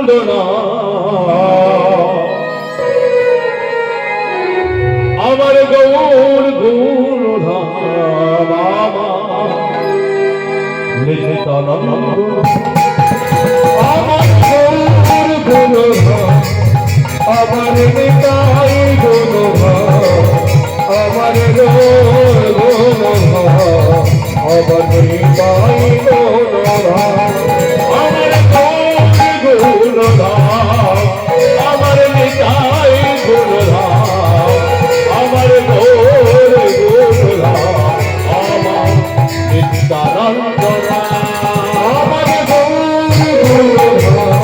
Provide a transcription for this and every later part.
বন্দনা আমার গৌর গুণধাম নিত্যানন্দ আমার গৌর গুণধাম আমার নিতাই গুণধাম আমার গৌর গুণধাম আমার নিতাই গুণধাম আমার গৌর গুণধাম আমার নিতাই গুণধাম আমার গৌর গুণধাম আমার নিত্যানন্দ আমার গৌর গুণধাম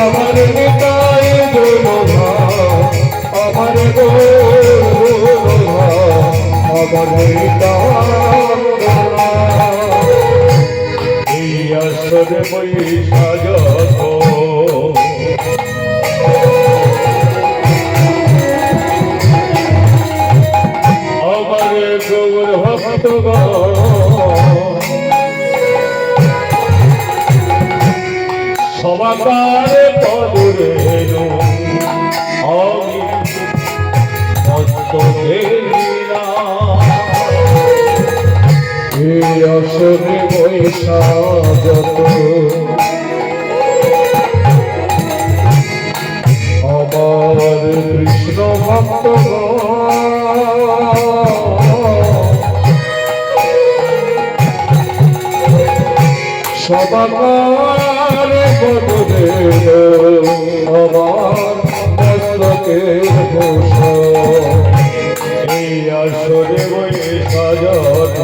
আমার নিতাই গুণধাম আমার গৌর গুণধাম আমার নিত্যানন্দ এই আসরে বৈশা যত আমার গৌর ভক্তগণ সবাকারে পদরে আমি মস্তকে এই আসরে বৈশা যত আমার কৃষ্ণ ভক্তগণ সবাকারে পদরে আমার মস্তকের ভূষণ এই আসরে বৈশা যত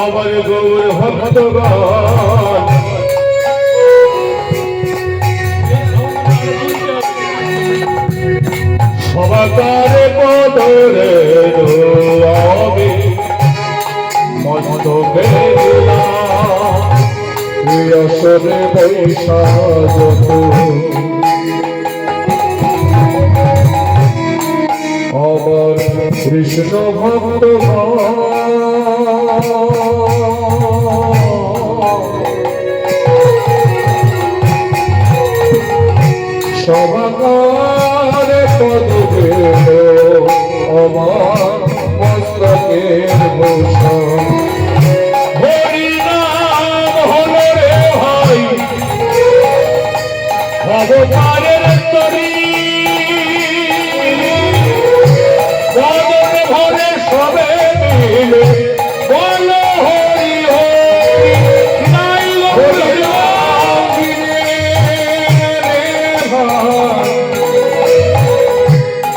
আমার গৌর ভক্তগণ সবাকারে পদরে আমি মস্তকে আসরে বৈশা যত আমার কৃষ্ণ ভক্তগণ সবাকারে পদরে আমার মস্তকের ভূষণ হরি নাম হলো রে ভাই ভগবানের তরি বদন ভরে সবে মিলে বলো হরি হরি নাই হরি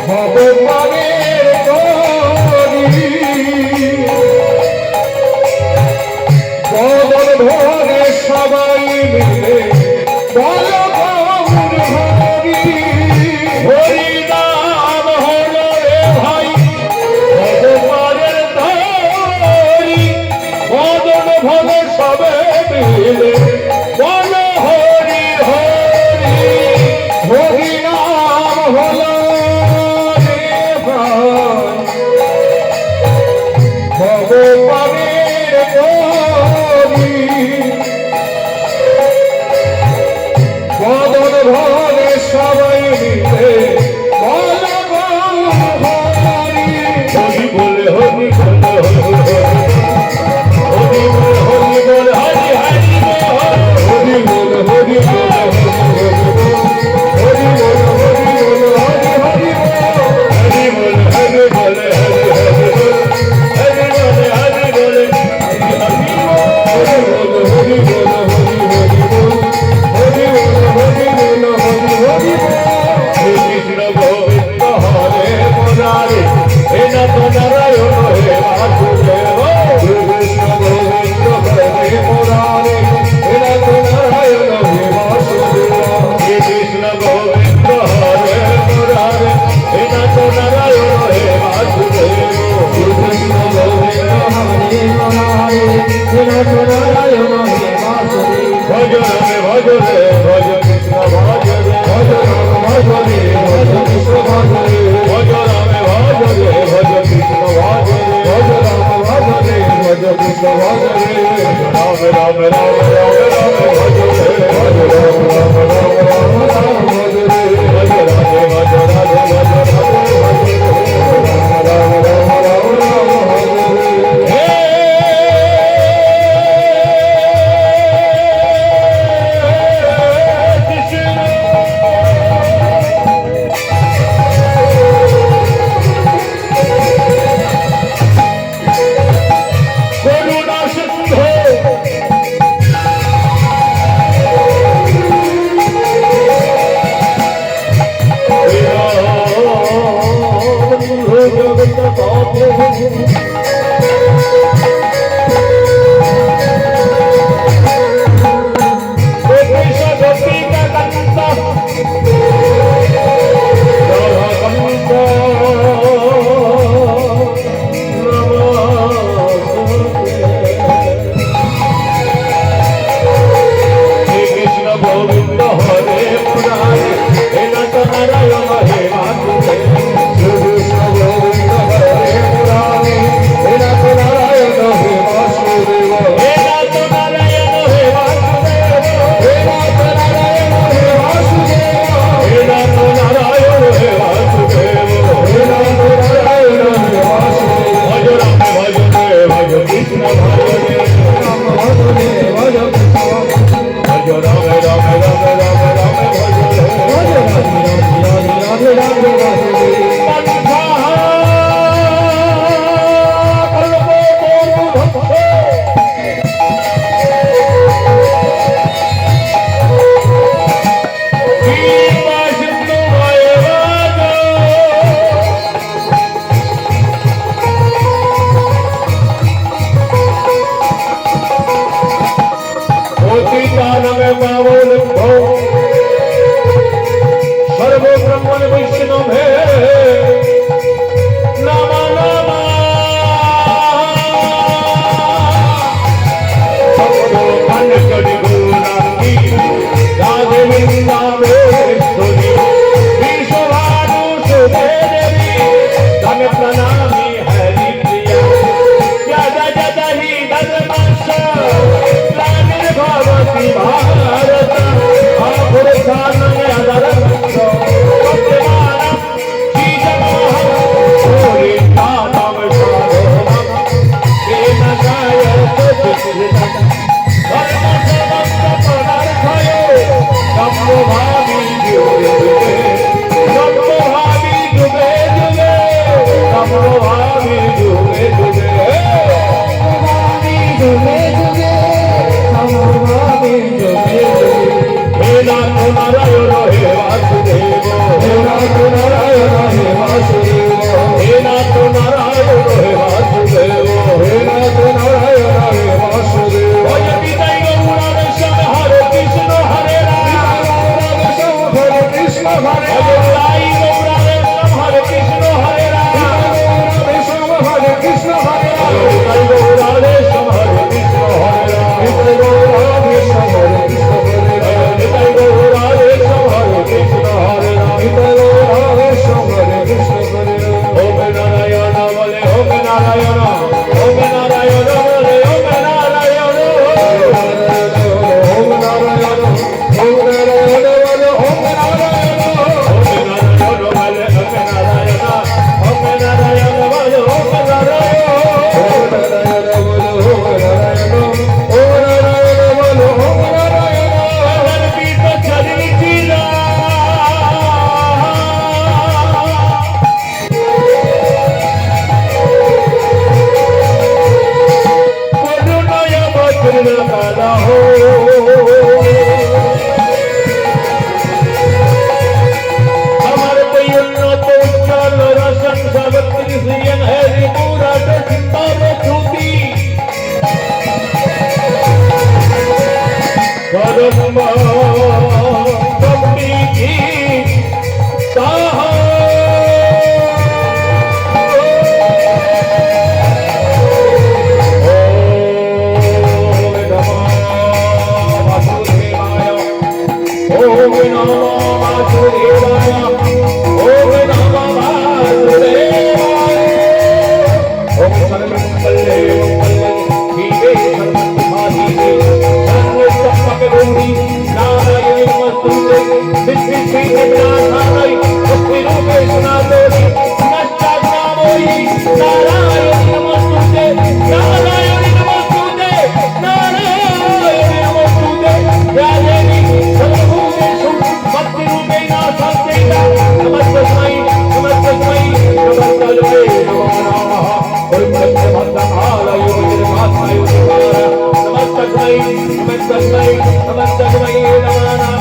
ভগবানের তরি বদন ভরে সবাই মিলে বলো গৌর হরি হরি নাম হলো রে ভাই ভগবানের তরি বদন ভরে সবে মিলে বলো হরি হরি হরি নাম হলো ভগবানের তরি বদন ভরে সবাই মিলে বলো গৌর হরি হরি বলে হরি বলে হরি বলে হরি বলে হরি হরি হরি বলে হরি বলে হরি বলে হরি বলে হরি বলে হরি বলে ভজ রামে ভজ Krishna Hare Rama Rama Rama Rama Rama Hare Rama Rama Rama Hare Radhe Radhe Radhe Radhe Rama Rama Rama Rama Hare भगवन्तमये नमः